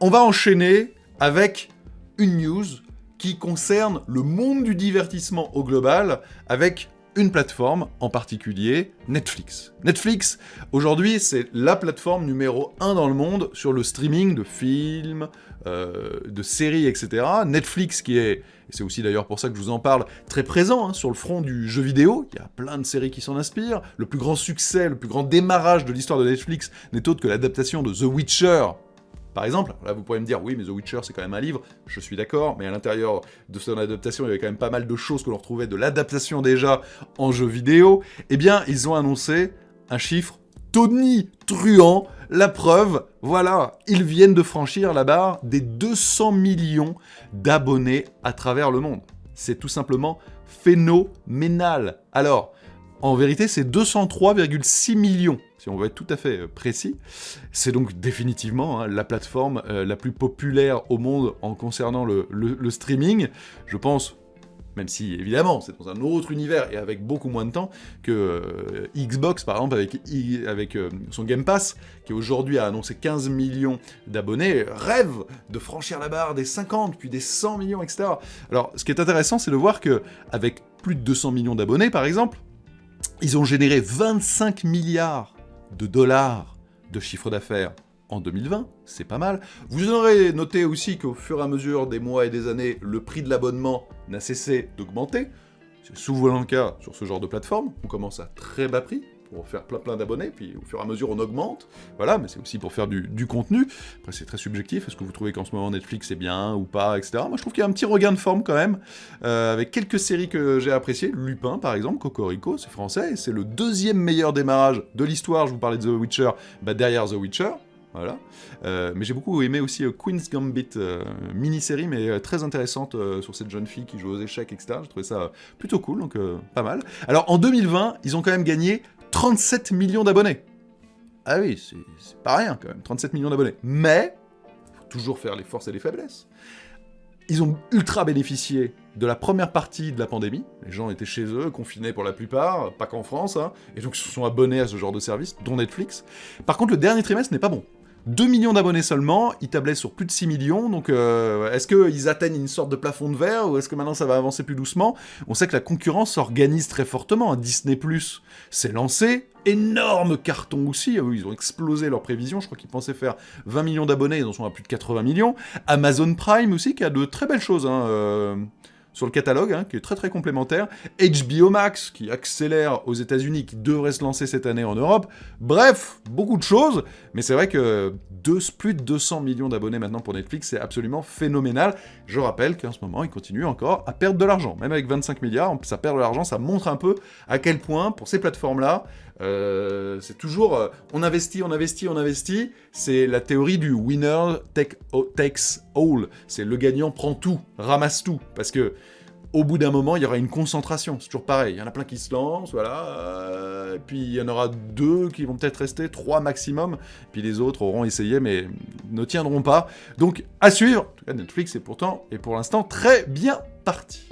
On va enchaîner avec une news qui concerne le monde du divertissement au global, avec une plateforme en particulier, Netflix. Netflix, aujourd'hui, c'est la plateforme numéro 1 dans le monde sur le streaming de films, de séries, etc. Netflix qui est, et c'est aussi d'ailleurs pour ça que je vous en parle, très présent sur le front du jeu vidéo. Il y a plein de séries qui s'en inspirent. Le plus grand succès, le plus grand démarrage de l'histoire de Netflix n'est autre que l'adaptation de The Witcher. Par exemple, là vous pourrez me dire, oui mais The Witcher c'est quand même un livre, je suis d'accord, mais à l'intérieur de son adaptation, il y avait quand même pas mal de choses que l'on retrouvait de l'adaptation déjà en jeu vidéo. Eh bien, ils ont annoncé un chiffre tonitruant, la preuve, voilà, ils viennent de franchir la barre des 200 millions d'abonnés à travers le monde. C'est tout simplement phénoménal. Alors, en vérité, c'est 203,6 millions, si on veut être tout à fait précis. C'est donc définitivement la plateforme la plus populaire au monde en concernant le streaming. Je pense, même si évidemment c'est dans un autre univers et avec beaucoup moins de temps, que Xbox par exemple avec son Game Pass, qui aujourd'hui a annoncé 15 millions d'abonnés, rêve de franchir la barre des 50, puis des 100 millions, etc. Alors ce qui est intéressant, c'est de voir qu'avec plus de 200 millions d'abonnés par exemple, ils ont généré 25 milliards de dollars de chiffre d'affaires en 2020, c'est pas mal. Vous aurez noté aussi qu'au fur et à mesure des mois et des années, le prix de l'abonnement n'a cessé d'augmenter. C'est souvent le cas sur ce genre de plateforme. On commence à très bas prix pour faire plein d'abonnés, puis au fur et à mesure on augmente. Voilà, mais c'est aussi pour faire du contenu. Après c'est très subjectif, est-ce que vous trouvez qu'en ce moment Netflix est bien ou pas, etc. Moi je trouve qu'il y a un petit regain de forme quand même, avec quelques séries que j'ai appréciées. Lupin par exemple, Cocorico, c'est français, et c'est le deuxième meilleur démarrage de l'histoire, je vous parlais de The Witcher, derrière The Witcher. Voilà. Mais j'ai beaucoup aimé aussi Queen's Gambit, mini-série, mais très intéressante sur cette jeune fille qui joue aux échecs, etc. J'ai trouvé ça plutôt cool, donc pas mal. Alors en 2020, ils ont quand même gagné 37 millions d'abonnés. Ah oui, c'est pas rien quand même, 37 millions d'abonnés. Mais, il faut toujours faire les forces et les faiblesses. Ils ont ultra bénéficié de la première partie de la pandémie. Les gens étaient chez eux, confinés pour la plupart, pas qu'en France, et donc ils se sont abonnés à ce genre de service, dont Netflix. Par contre, le dernier trimestre n'est pas bon. 2 millions d'abonnés seulement, ils tablaient sur plus de 6 millions, donc est-ce qu'ils atteignent une sorte de plafond de verre, ou est-ce que maintenant ça va avancer plus doucement? On sait que la concurrence s'organise très fortement, Disney+, s'est lancé, énorme carton aussi, ils ont explosé leurs prévisions, je crois qu'ils pensaient faire 20 millions d'abonnés, ils en sont à plus de 80 millions, Amazon Prime aussi, qui a de très belles choses, sur le catalogue, qui est très très complémentaire, HBO Max, qui accélère aux États-Unis, qui devrait se lancer cette année en Europe, bref, beaucoup de choses, mais c'est vrai que plus de 200 millions d'abonnés maintenant pour Netflix, c'est absolument phénoménal. Je rappelle qu'en ce moment, ils continuent encore à perdre de l'argent, même avec 25 milliards, ça perd de l'argent, ça montre un peu à quel point, pour ces plateformes-là, c'est toujours on investit, c'est la théorie du winner takes all, c'est le gagnant prend tout, ramasse tout, parce que au bout d'un moment, il y aura une concentration, c'est toujours pareil, il y en a plein qui se lancent, voilà, et puis il y en aura 2 qui vont peut-être rester, 3 maximum, puis les autres auront essayé, mais ne tiendront pas, donc à suivre. En tout cas, Netflix est pourtant, et pour l'instant, très bien parti.